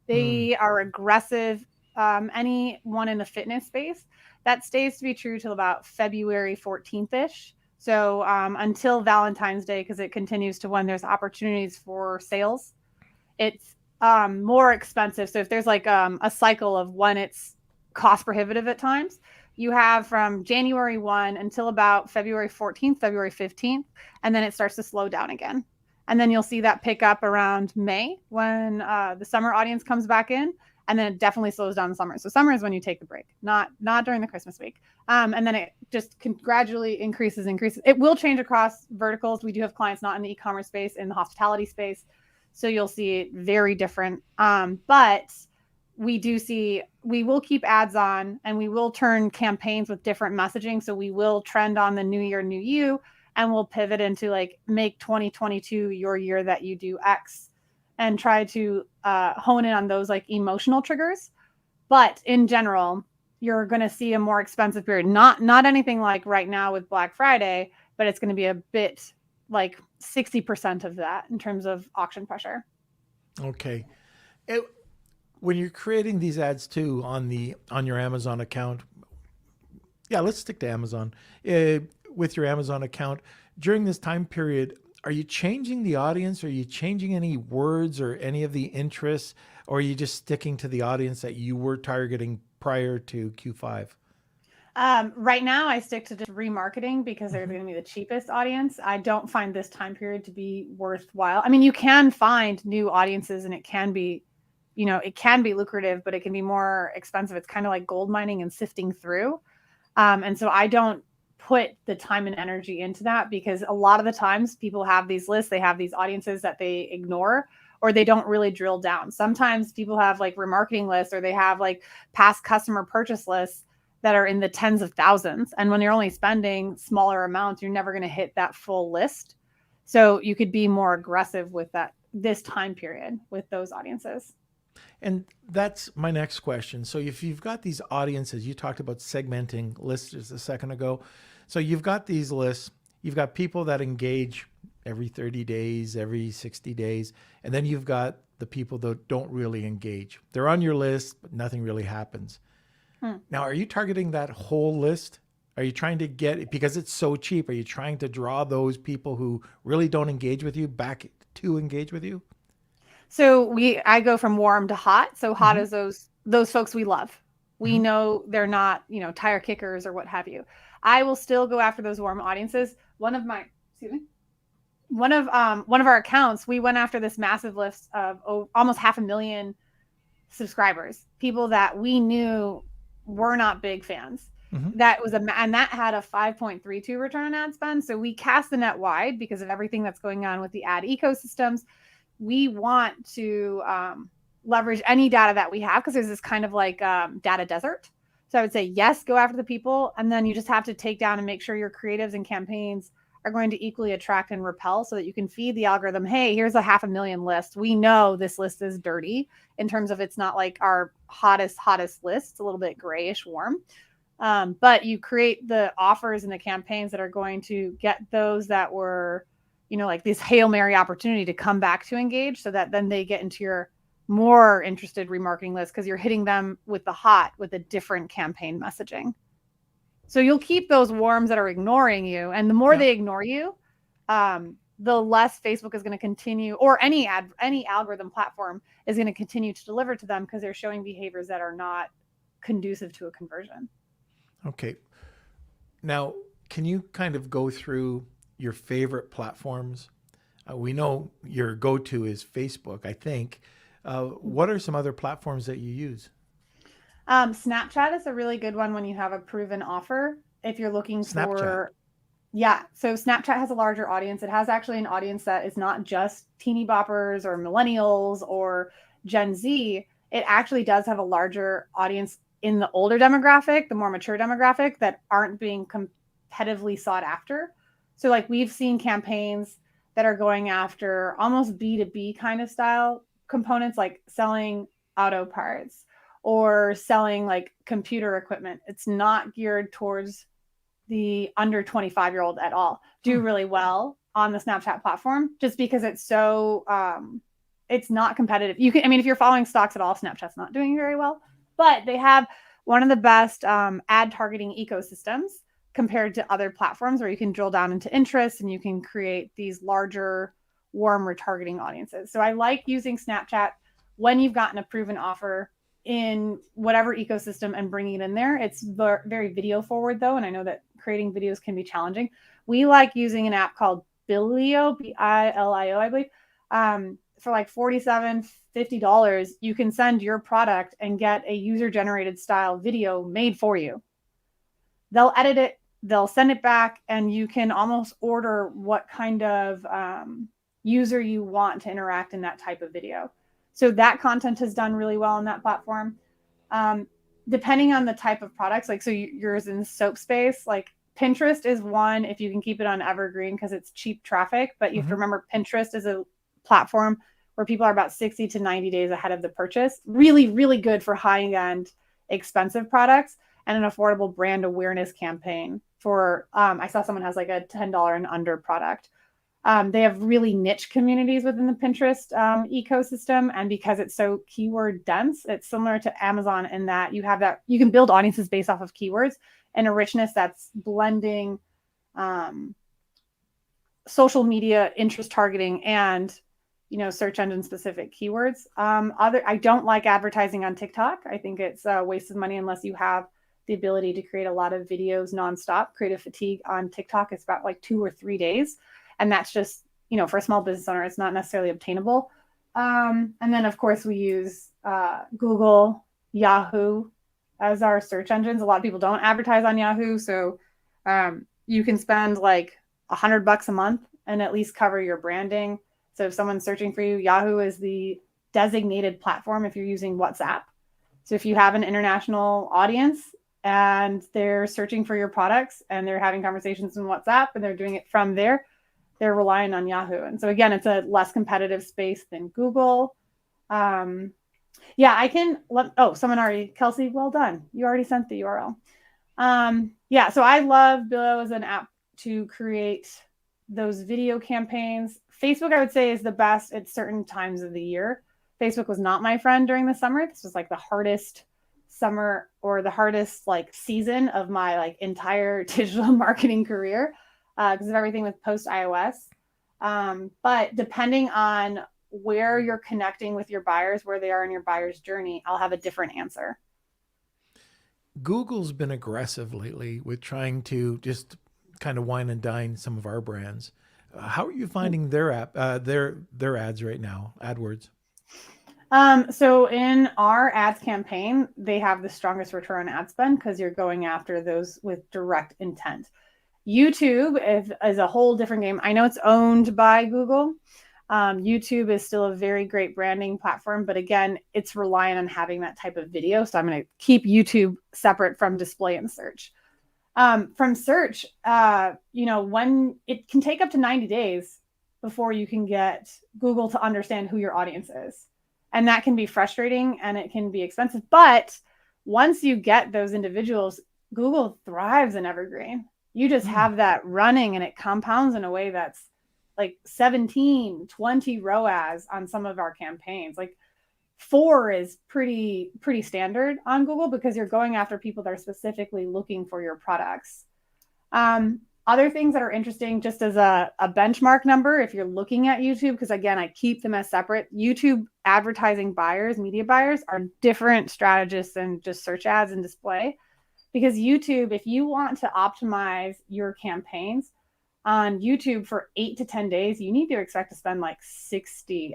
They are aggressive. Anyone in the fitness space, that stays to be true till about February 14th-ish. So until Valentine's Day, because it continues to when there's opportunities for sales, it's more expensive. So if there's like a cycle of when it's cost prohibitive at times, you have from January 1 until about February 14th, February 15th, and then it starts to slow down again. And then you'll see that pick up around May when the summer audience comes back in, and then it definitely slows down in summer. So summer is when you take the break, not during the Christmas week. And then it just gradually increases. It will change across verticals. We do have clients not in the e-commerce space, in the hospitality space. So you'll see it very different. But we will keep ads on, and we will turn campaigns with different messaging. So we will trend on the new year, new you, and we'll pivot into like, make 2022 your year that you do X, and try to hone in on those like emotional triggers. But in general, you're going to see a more expensive period. Not anything like right now with Black Friday, but it's going to be a bit like 60% of that in terms of auction pressure.
Okay. When you're creating these ads too on your Amazon account, yeah, let's stick to Amazon. With your Amazon account during this time period, are you changing the audience? Are you changing any words or any of the interests, or are you just sticking to the audience that you were targeting prior to Q5?
Right now, I stick to just remarketing because they're going to be the cheapest audience. I don't find this time period to be worthwhile. I mean, you can find new audiences, and it can be lucrative, but it can be more expensive. It's kind of like gold mining and sifting through. And so I don't put the time and energy into that, because a lot of the times people have these lists, they have these audiences that they ignore, or they don't really drill down. Sometimes people have like remarketing lists, or they have like past customer purchase lists that are in the tens of thousands. And when you're only spending smaller amounts, you're never going to hit that full list. So you could be more aggressive with this time period with those audiences.
And that's my next question. So if you've got these audiences, you talked about segmenting lists just a second ago. So you've got these lists, you've got people that engage every 30 days, every 60 days. And then you've got the people that don't really engage. They're on your list, but nothing really happens. Now, are you targeting that whole list? Are you trying to get, because it's so cheap, are you trying to draw those people who really don't engage with you back to engage with you?
So I go from warm to hot. So hot is those folks we love. We know they're not, tire kickers or what have you. I will still go after those warm audiences. One of our accounts, we went after this massive list of almost 500,000 subscribers, people that we knew were not big fans. That was and that had a 5.32 return on ad spend. So we cast the net wide because of everything that's going on with the ad ecosystems. We want to leverage any data that we have, because there's this kind of like data desert. So I would say, yes, go after the people. And then you just have to take down and make sure your creatives and campaigns are going to equally attract and repel, so that you can feed the algorithm, hey, here's a 500,000 list. We know this list is dirty in terms of it's not like our hottest list. It's a little bit grayish warm. But you create the offers and the campaigns that are going to get those that were, like this Hail Mary opportunity to come back to engage, so that then they get into your more interested remarketing list, because you're hitting them with a different campaign messaging. So you'll keep those warms that are ignoring you, and the more they ignore you, the less Facebook is going to continue, or any algorithm platform is going to continue to deliver to them, because they're showing behaviors that are not conducive to a conversion.
Okay. Now, can you kind of go through your favorite platforms? We know your go-to is Facebook, I think. What are some other platforms that you use?
Snapchat is a really good one when you have a proven offer. If you're looking
Snapchat.
so Snapchat has a larger audience. It has actually an audience that is not just teeny boppers or millennials or Gen Z. It actually does have a larger audience in the older demographic, the more mature demographic, that aren't being competitively sought after. So like, we've seen campaigns that are going after almost B2B kind of style components, like selling auto parts or selling like computer equipment. It's not geared towards the under 25-year-old at all. Do really well on the Snapchat platform, just because it's so it's not competitive. If you're following stocks at all, Snapchat's not doing very well, but they have one of the best ad targeting ecosystems compared to other platforms, where you can drill down into interests and you can create these larger, warm retargeting audiences. So I like using Snapchat when you've gotten a proven offer in whatever ecosystem and bringing it in there. It's very video forward though, and I know that creating videos can be challenging. We like using an app called Bilio, Bilio, I believe. For like $47, $50, you can send your product and get a user-generated style video made for you. They'll edit it, they'll send it back, and you can almost order what kind of user you want to interact in that type of video. So that content has done really well on that platform. Depending on the type of products, like, so yours in the soap space, like Pinterest is one, if you can keep it on evergreen, because it's cheap traffic. But you have to remember, Pinterest is a platform where people are about 60 to 90 days ahead of the purchase. Really, really good for high-end, expensive products, and an affordable brand awareness campaign for, I saw someone has like a $10 and under product. They have really niche communities within the Pinterest ecosystem. And because it's so keyword dense, it's similar to Amazon in that you can build audiences based off of keywords, and a richness that's blending social media interest targeting and search engine specific keywords. I don't like advertising on TikTok. I think it's a waste of money unless you have the ability to create a lot of videos nonstop. Creative fatigue on TikTok is about like 2 or 3 days. And that's just, for a small business owner, it's not necessarily obtainable. And then, of course, we use Google, Yahoo as our search engines. A lot of people don't advertise on Yahoo. So you can spend like $100 a month and at least cover your branding. So if someone's searching for you, Yahoo is the designated platform if you're using WhatsApp. So if you have an international audience and they're searching for your products and they're having conversations in WhatsApp and they're doing it from there, they're relying on Yahoo. And so again, it's a less competitive space than Google. Someone already, Kelsey, well done. You already sent the URL. So I love Billo as an app to create those video campaigns. Facebook, I would say, is the best at certain times of the year. Facebook was not my friend during the summer. This was like the hardest summer, or the hardest like season of my like entire digital marketing career, because of everything with post iOS. But depending on where you're connecting with your buyers, where they are in your buyer's journey, I'll have a different answer.
Google's been aggressive lately with trying to just kind of wine and dine some of our brands. How are you finding their ads right now, AdWords?
So in our ads campaign, they have the strongest return on ad spend because you're going after those with direct intent. YouTube is a whole different game. I know it's owned by Google. YouTube is still a very great branding platform, but again, it's reliant on having that type of video. So I'm going to keep YouTube separate from display and search. From search, when it can take up to 90 days before you can get Google to understand who your audience is. And that can be frustrating and it can be expensive. But once you get those individuals, Google thrives in evergreen. You just have that running and it compounds in a way that's like 17, 20 ROAS on some of our campaigns. Like 4 is pretty standard on Google because you're going after people that are specifically looking for your products. Other things that are interesting, just as a benchmark number, if you're looking at YouTube, because again, I keep them as separate. YouTube advertising buyers, media buyers, are different strategists than just search ads and display. Because YouTube, if you want to optimize your campaigns on YouTube for 8 to 10 days, you need to expect to spend like 60x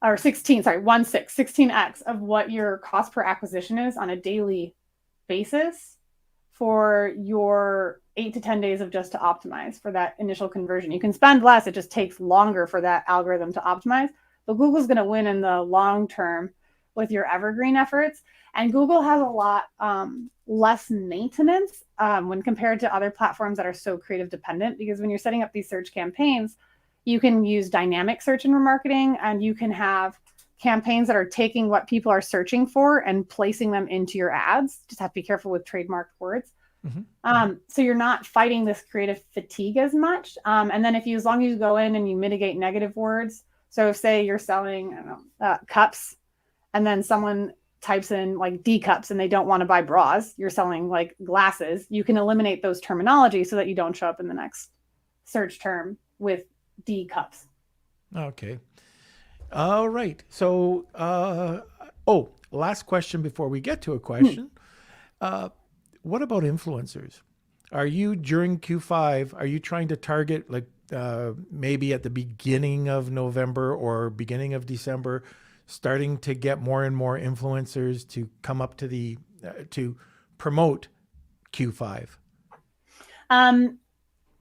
or 16x of what your cost per acquisition is on a daily basis for your 8 to 10 days of just to optimize for that initial conversion. You can spend less, it just takes longer for that algorithm to optimize, but Google's going to win in the long term with your evergreen efforts. And Google has a lot less maintenance when compared to other platforms that are so creative dependent, because when you're setting up these search campaigns, you can use dynamic search and remarketing, and you can have campaigns that are taking what people are searching for and placing them into your ads. Just have to be careful with trademarked words. So you're not fighting this creative fatigue as much. And then as long as you go in and you mitigate negative words, so if say you're selling, I don't know, cups, and then someone types in like D cups and they don't want to buy bras, you're selling like glasses, you can eliminate those terminology so that you don't show up in the next search term with D cups.
Okay. All right. So, last question before we get to a question. What about influencers? Are you, during Q5, are you trying to target like maybe at the beginning of November or beginning of December, starting to get more and more influencers to come up to the to promote Q5?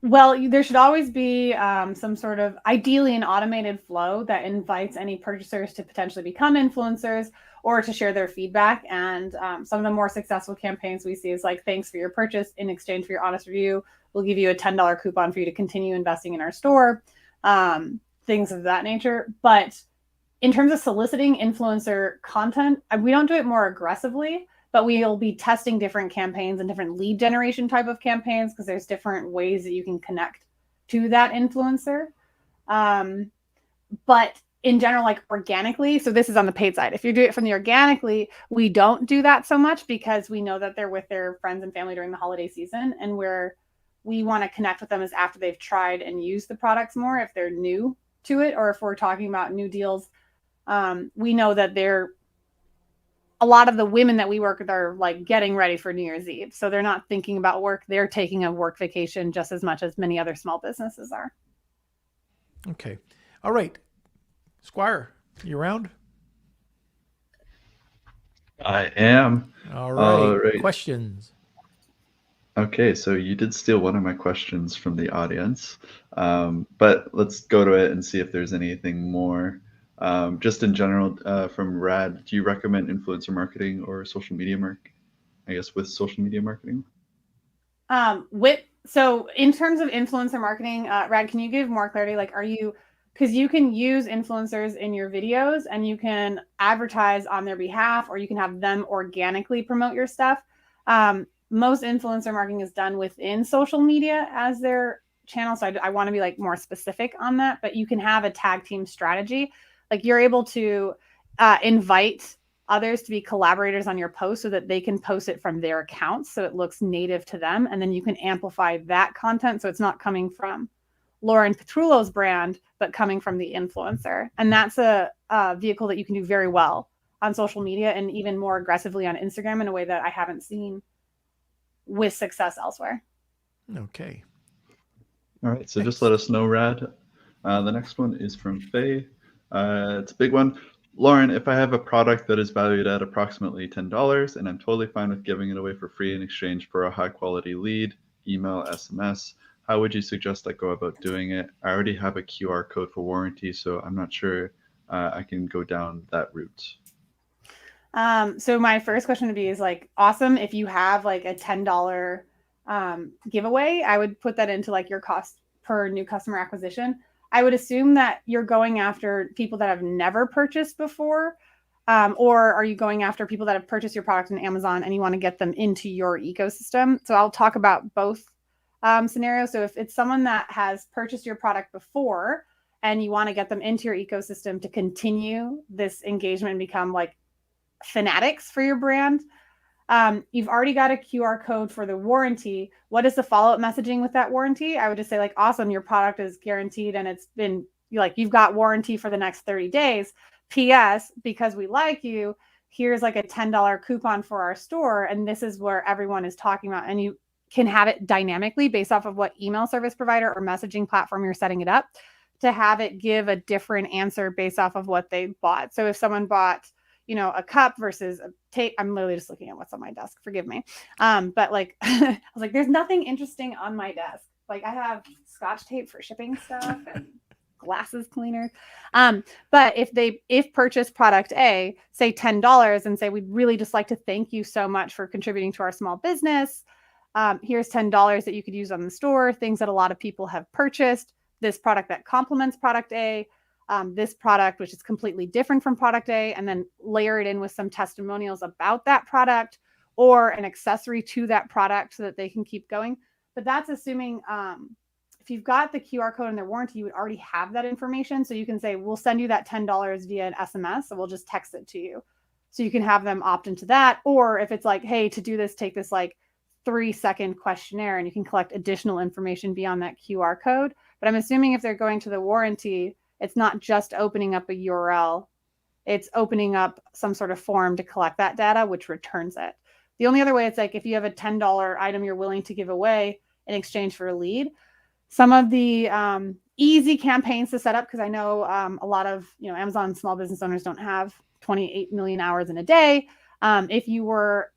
Well, there should always be some sort of, ideally, an automated flow that invites any purchasers to potentially become influencers or to share their feedback. And some of the more successful campaigns we see is like, thanks for your purchase. In exchange for your honest review, we'll give you a $10 coupon for you to continue investing in our store, things of that nature. But in terms of soliciting influencer content, we don't do it more aggressively, but we'll be testing different campaigns and different lead generation type of campaigns because there's different ways that you can connect to that influencer. But in general, like organically, so this is on the paid side. If you do it from the organically, we don't do that so much because we know that they're with their friends and family during the holiday season, and where we want to connect with them is after they've tried and used the products more, if they're new to it, or if we're talking about new deals. We know that a lot of the women that we work with are like getting ready for New Year's Eve. So they're not thinking about work. They're taking a work vacation just as much as many other small businesses are.
Okay. All right. Squire, you around?
I am.
All right.
All right.
Questions?
Okay, so you did steal one of my questions from the audience, but let's go to it and see if there's anything more. Just in general, from Rad, do you recommend influencer marketing or social media with social media marketing?
So in terms of influencer marketing, Rad, can you give more clarity? Like, because you can use influencers in your videos and you can advertise on their behalf, or you can have them organically promote your stuff. Most influencer marketing is done within social media as their channel. So I want to be like more specific on that, but you can have a tag team strategy. Like you're able to invite others to be collaborators on your post so that they can post it from their accounts. So it looks native to them. And then you can amplify that content. So it's not coming from Lauren Petrullo's brand, but coming from the influencer. And that's a vehicle that you can do very well on social media and even more aggressively on Instagram in a way that I haven't seen with success elsewhere.
Okay.
All right, so just let us know, Rad. The next one is from Faye. It's a big one. Lauren, if I have a product that is valued at approximately $10 and I'm totally fine with giving it away for free in exchange for a high quality lead, email, SMS, how would you suggest I go about doing it? I already have a QR code for warranty, so I'm not sure I can go down that route.
So my first question would be is like, awesome. If you have like a $10 giveaway, I would put that into like your cost per new customer acquisition. I would assume that you're going after people that have never purchased before. Or are you going after people that have purchased your product on Amazon and you want to get them into your ecosystem? So I'll talk about both scenarios. So if it's someone that has purchased your product before and you want to get them into your ecosystem to continue this engagement and become like fanatics for your brand, you've already got a QR code for the warranty. What is the follow-up messaging with that warranty? I would just say like, awesome, your product is guaranteed and it's been like, you've got warranty for the next 30 days. PS, because we like you, here's like a $10 coupon for our store. And this is where everyone is talking about. And you can have it dynamically based off of what email service provider or messaging platform you're setting it up to have it give a different answer based off of what they bought. So if someone bought, a cup versus a tape, I'm literally just looking at what's on my desk. Forgive me. But like, I was like, there's nothing interesting on my desk. Like I have Scotch tape for shipping stuff and glasses cleaners. But if purchase product A, say $10 and say, we'd really just like to thank you so much for contributing to our small business. Here's $10 that you could use on the store, things that a lot of people have purchased, this product that complements product A, this product, which is completely different from product A, and then layer it in with some testimonials about that product or an accessory to that product so that they can keep going. But that's assuming if you've got the QR code in their warranty, you would already have that information. So you can say, we'll send you that $10 via an SMS, and we'll just text it to you. So you can have them opt into that. Or if it's like, hey, to do this, take this like 3-second questionnaire and you can collect additional information beyond that QR code. But I'm assuming if they're going to the warranty, it's not just opening up a URL. It's opening up some sort of form to collect that data, which returns it. The only other way, it's like if you have a $10 item you're willing to give away in exchange for a lead, some of the easy campaigns to set up, because I know a lot of Amazon small business owners don't have 28 million hours in a day. If you were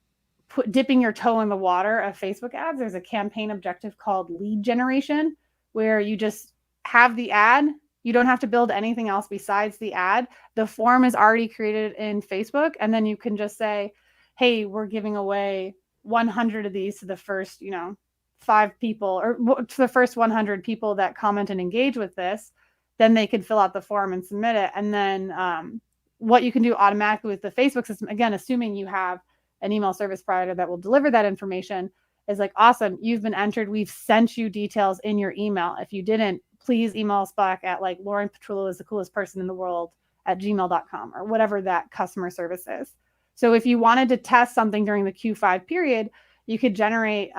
dipping your toe in the water of Facebook ads, there's a campaign objective called lead generation, where you just have the ad. You don't have to build anything else besides the ad. The form is already created in Facebook, and then you can just say, hey, we're giving away 100 of these to the first 5 people, or to the first 100 people that comment and engage with this. Then they could fill out the form and submit it. And then what you can do automatically with the Facebook system, again, assuming you have an email service provider that will deliver that information, is like, awesome, you've been entered. We've sent you details in your email. If you didn't, please email us back at like Lauren Petrullo is the coolest person in the world at gmail.com, or whatever that customer service is. So if you wanted to test something during the Q5 period, you could generate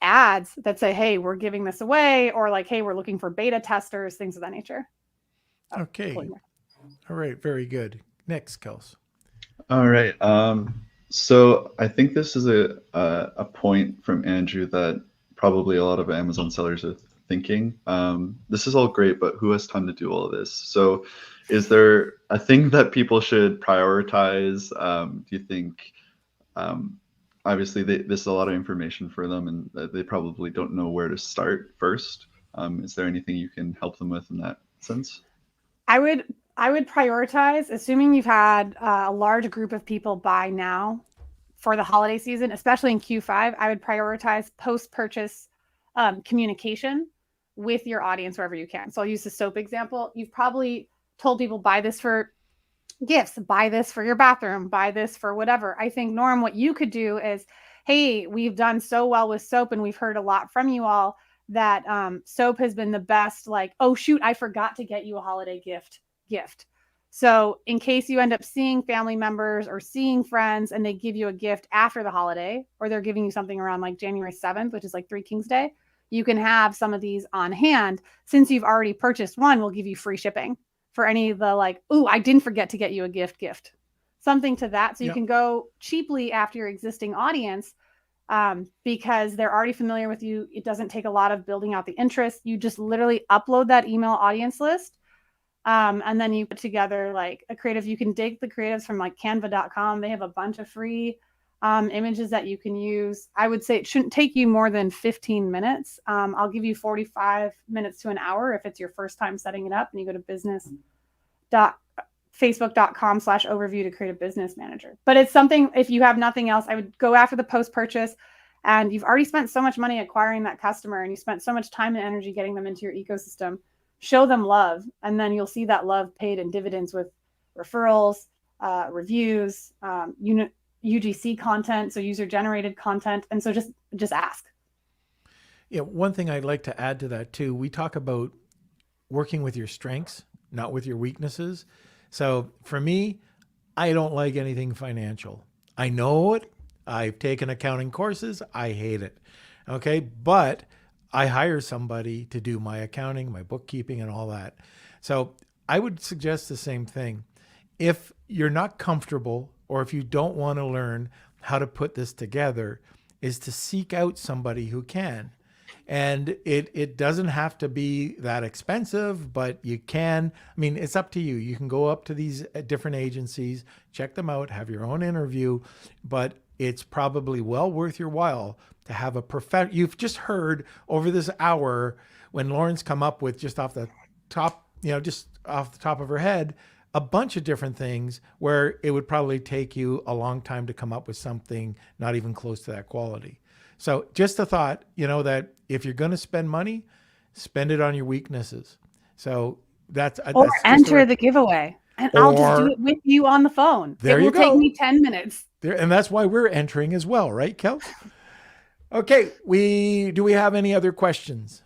ads that say, hey, we're giving this away, or like, hey, we're looking for beta testers, things of that nature.
Okay. All right. Very good. Next, Kels.
All right. So I think this is a point from Andrew that probably a lot of Amazon sellers are thinking. This is all great, but who has time to do all of this? So is there a thing that people should prioritize? Do you think, obviously this is a lot of information for them and they probably don't know where to start first. Is there anything you can help them with in that sense?
I would prioritize, assuming you've had a large group of people buy now for the holiday season, especially in Q5, I would prioritize post-purchase communication with your audience wherever you can. So I'll use the soap example. You've probably told people, buy this for gifts, buy this for your bathroom, buy this for whatever. I think, Norm, what you could do is, hey, we've done so well with soap and we've heard a lot from you all that soap has been the best, like, oh shoot, I forgot to get you a holiday gift. So in case you end up seeing family members or seeing friends and they give you a gift after the holiday, or they're giving you something around like January 7th, which is like 3 Kings Day, you can have some of these on hand. Since you've already purchased one, we'll give you free shipping for any of the like, ooh, I didn't forget to get you a gift, something to that. So you can go cheaply after your existing audience because they're already familiar with you. It doesn't take a lot of building out the interest. You just literally upload that email audience list. And then you put together like a creative. You can dig the creatives from like canva.com. They have a bunch of free images that you can use. I would say it shouldn't take you more than 15 minutes. I'll give you 45 minutes to an hour if it's your first time setting it up, and you go to business.facebook.com/overview to create a business manager. But it's something, if you have nothing else, I would go after the post-purchase, and you've already spent so much money acquiring that customer and you spent so much time and energy getting them into your ecosystem. Show them love, and then you'll see that love paid in dividends with referrals, reviews, UGC content, so user-generated content. And so just ask.
Yeah, one thing I'd like to add to that too, we talk about working with your strengths, not with your weaknesses. So for me, I don't like anything financial. I know it. I've taken accounting courses. I hate it. Okay. But I hire somebody to do my accounting, my bookkeeping, and all that. So I would suggest the same thing. If you're not comfortable or if you don't want to learn how to put this together, is to seek out somebody who can. And it doesn't have to be that expensive, but you can. I mean, it's up to you. You can go up to these different agencies, check them out, have your own interview, but it's probably well worth your while to have a professional. You've just heard over this hour when Lauren's come up with just off the top, just off the top of her head, a bunch of different things where it would probably take you a long time to come up with something not even close to that quality. So just a thought, that if you're going to spend money, spend it on your weaknesses. So that's
enter the giveaway, and I'll just do it with you on the phone.
There
it will take me 10 minutes.
And that's why we're entering as well, right, Kel? Okay, do we have any other questions?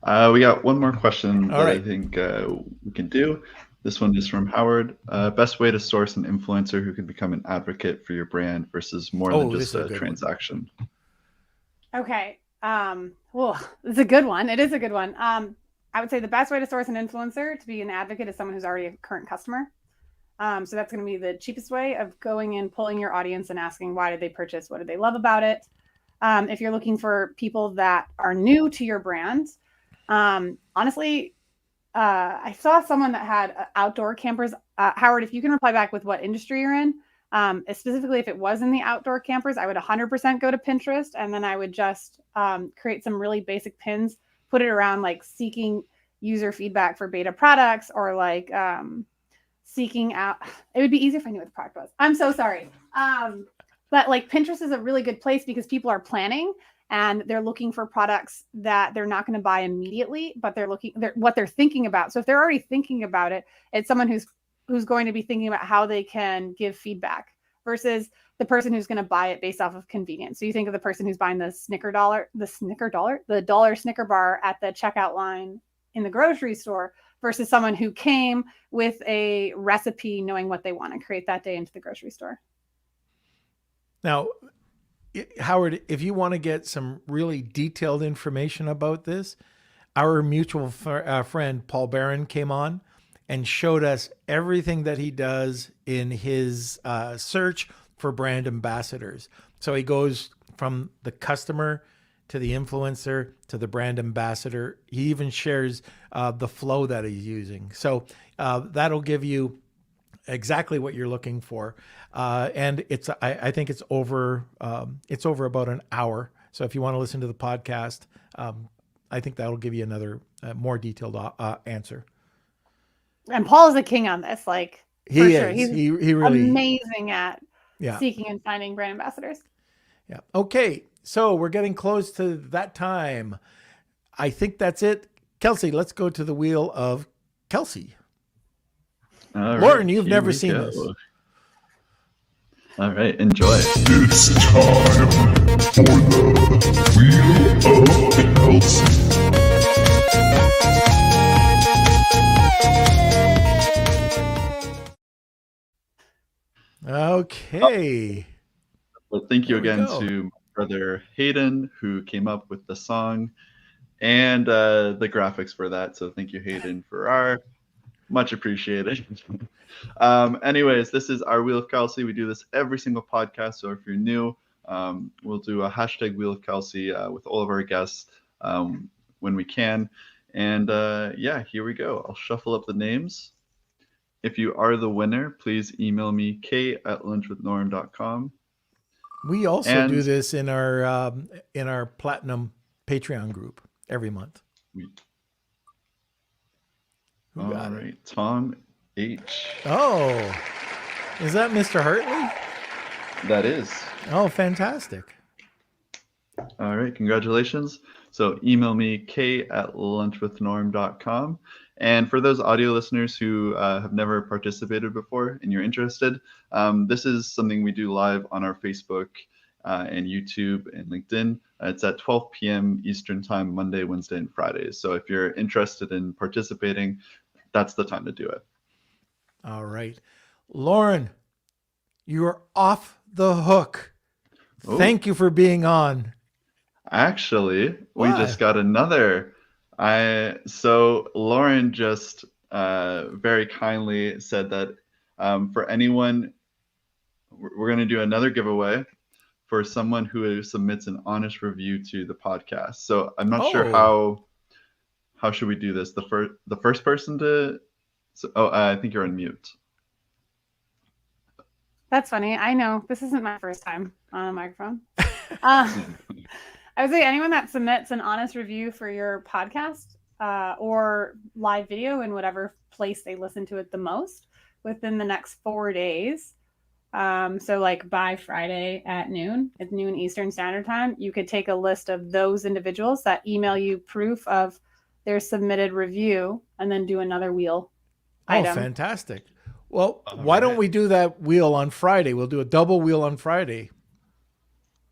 We got one more question
All right.
I think we can do. This one is from Howard. Best way to source an influencer who can become an advocate for your brand versus more than just a transaction.
Okay. Well, it's a good one. It is a good one. I would say the best way to source an influencer to be an advocate is someone who's already a current customer. So that's going to be the cheapest way of going in, pulling your audience and asking, why did they purchase? What did they love about it? If you're looking for people that are new to your brand, honestly, I saw someone that had outdoor campers. Howard, if you can reply back with what industry you're in, specifically if it was in the outdoor campers, I would 100% go to Pinterest, and then I would just create some really basic pins, put it around like seeking user feedback for beta products, or like seeking out. It would be easier if I knew what the product was. I'm so sorry. But like Pinterest is a really good place because people are planning and they're looking for products that they're not going to buy immediately, but what they're thinking about. So if they're already thinking about it, it's someone who's going to be thinking about how they can give feedback versus the person who's going to buy it based off of convenience. So you think of the person who's buying the dollar Snicker bar at the checkout line in the grocery store versus someone who came with a recipe knowing what they want to create that day into the grocery store.
Now, Howard, if you want to get some really detailed information about this, our mutual friend Paul Barron came on and showed us everything that he does in his search for brand ambassadors. So he goes from the customer to the influencer to the brand ambassador. He even shares the flow that he's using. So that'll give you exactly what you're looking for. And I think it's over about an hour. So if you want to listen to the podcast, I think that'll give you another more detailed answer.
And Paul is a king on this. Like
he
sure.
is. He really
amazing at seeking and finding brand ambassadors.
Yeah. Okay. So we're getting close to that time. I think that's it. Kelsey, let's go to the wheel of Kelsey. Lauren, you've never seen this.
All right, enjoy.
It's time for the Wheel of Kelsey.
Okay.
Well, thank you again to my brother Hayden, who came up with the song and the graphics for that. So thank you, Hayden, Farrar. Much appreciated. Anyways, this is our Wheel of Kelsey. We do this every single podcast. So if you're new, we'll do a hashtag Wheel of Kelsey with all of our guests when we can. And here we go. I'll shuffle up the names. If you are the winner, please email me k@lunchwithnorm.com.
We also do this in our Platinum Patreon group every month.
All right, Tom H.
Oh, is that Mr. Hartley?
That is.
Oh, fantastic.
All right, congratulations. So email me, k@lunchwithnorm.com. And for those audio listeners who have never participated before and you're interested, this is something we do live on our Facebook and YouTube and LinkedIn. It's at 12 p.m. Eastern Time, Monday, Wednesday, and Fridays. So if you're interested in participating, that's the time to do it.
All right. Lauren, you're off the hook.
Oh.
Thank you for being on.
Actually, we
What?
just got another. So Lauren just very kindly said that for anyone, we're going to do another giveaway for someone who submits an honest review to the podcast. So I'm not sure how should we do this. The first person to. I think you're on mute.
That's funny. I know this isn't my first time on a microphone. I would say anyone that submits an honest review for your podcast or live video in whatever place they listen to it the most within the next 4 days. So like by Friday at noon Eastern Standard Time, you could take a list of those individuals that email you proof of their submitted review and then do another wheel item.
Oh, fantastic. Well, why don't we do that wheel on Friday? We'll do a double wheel on Friday.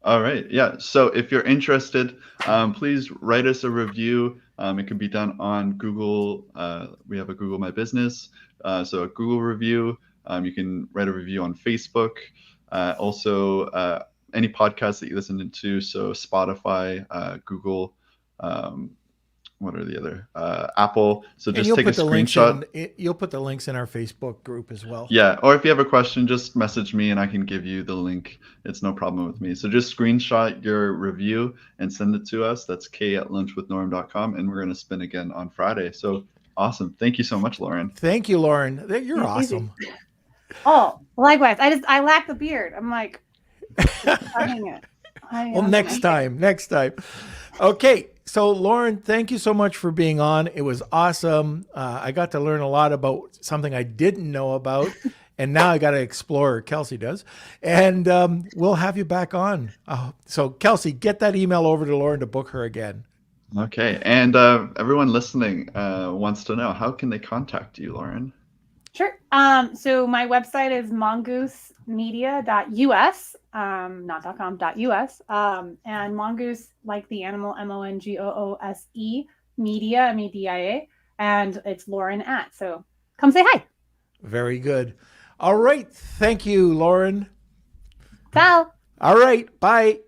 All right. Yeah. So if you're interested, please write us a review. It can be done on Google. We have a Google My Business. So a Google review. You can write a review on Facebook. Also, any podcast that you listen to. So Spotify, Google, what are the other? Apple. So just take a screenshot.
You'll put the links in our Facebook group as well.
Yeah. Or if you have a question, just message me and I can give you the link. It's no problem with me. So just screenshot your review and send it to us. That's k@lunchwithnorm.com. And we're going to spin again on Friday. So awesome. Thank you so much, Lauren.
Thank you, Lauren. You're awesome.
Oh, likewise. I lack the beard. I'm like, hang it.
Well, next time. Okay. So Lauren, thank you so much for being on. It was awesome. I got to learn a lot about something I didn't know about. And now I got to explore. Kelsey does. And we'll have you back on. So Kelsey, get that email over to Lauren to book her again.
Okay. And everyone listening wants to know, how can they contact you, Lauren?
Sure. So my website is mongoosemedia.us, not .com.us. And mongoose, like the animal, MONGOOSE, media, MEDIA, and it's Lauren at. So come say hi.
Very good. All right. Thank you, Lauren.
Ciao.
All right. Bye.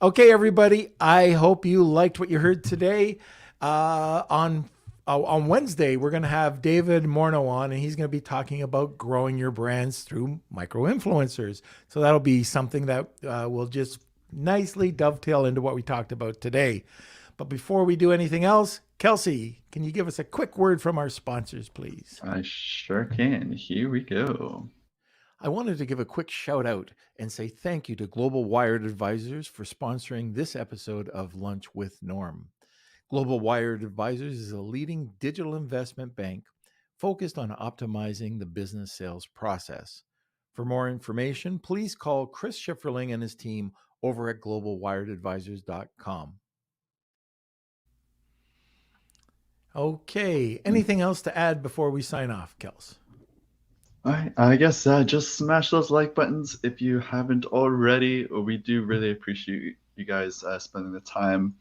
Okay, everybody. I hope you liked what you heard today. On Wednesday, we're going to have David Morneau on, and he's going to be talking about growing your brands through micro-influencers. So that'll be something that will just nicely dovetail into what we talked about today. But before we do anything else, Kelsey, can you give us a quick word from our sponsors, please?
I sure can. Here we go.
I wanted to give a quick shout out and say thank you to Global Wired Advisors for sponsoring this episode of Lunch with Norm. Global Wired Advisors is a leading digital investment bank focused on optimizing the business sales process. For more information, please call Chris Schifferling and his team over at globalwiredadvisors.com. Okay, anything else to add before we sign off, Kels?
All right, I guess just smash those like buttons if you haven't already. We do really appreciate you guys spending the time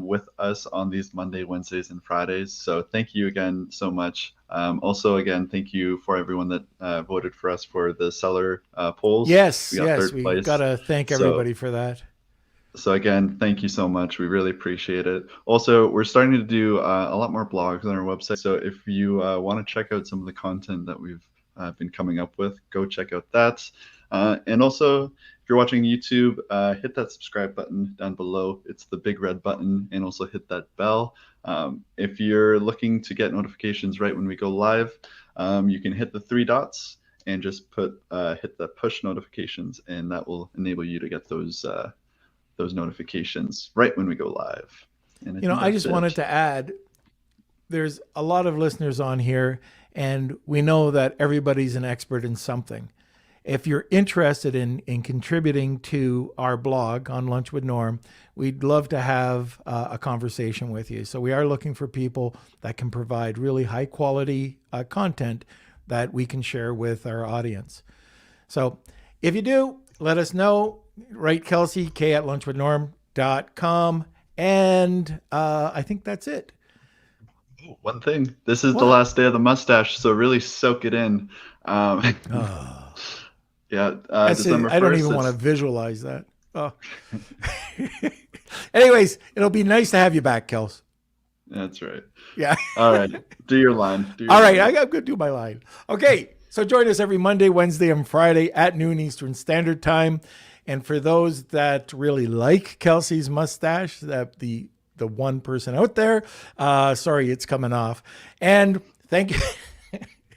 with us on these Monday, Wednesdays, and Fridays. So thank you again so much. Also, again, thank you for everyone that voted for us for the seller polls.
Yes,
we've
got to thank everybody for that.
So again, thank you so much. We really appreciate it. Also, we're starting to do a lot more blogs on our website. So if you want to check out some of the content that we've been coming up with, go check out that. And also, if you're watching YouTube, hit that subscribe button down below. It's the big red button, and also hit that bell. If you're looking to get notifications right when we go live, you can hit the 3 dots and just hit the push notifications, and that will enable you to get those notifications right when we go live. And
I just wanted to add, there's a lot of listeners on here, and we know that everybody's an expert in something. if you're interested in contributing to our blog on Lunch with Norm, we'd love to have a conversation with you. So we are looking for people that can provide really high quality content that we can share with our audience. So if you do, let us know. Write Kelsey, k@lunchwithnorm.com. And I think that's it.
One thing. This is the last day of the mustache, so really soak it in. Yeah, December 1st.
I don't even want to visualize that. Oh. Anyways, it'll be nice to have you back, Kels.
That's right.
Yeah.
All right. Do your line.
All right. I'm going to do my line. Okay. So join us every Monday, Wednesday, and Friday at noon Eastern Standard Time. And for those that really like Kelsey's mustache, that the one person out there, sorry, it's coming off. And thank you.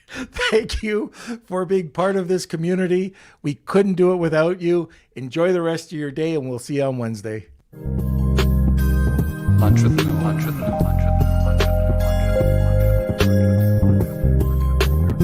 Thank you for being part of this community. We couldn't do it without you. Enjoy the rest of your day, and we'll see you on Wednesday.
Lunch with Norm.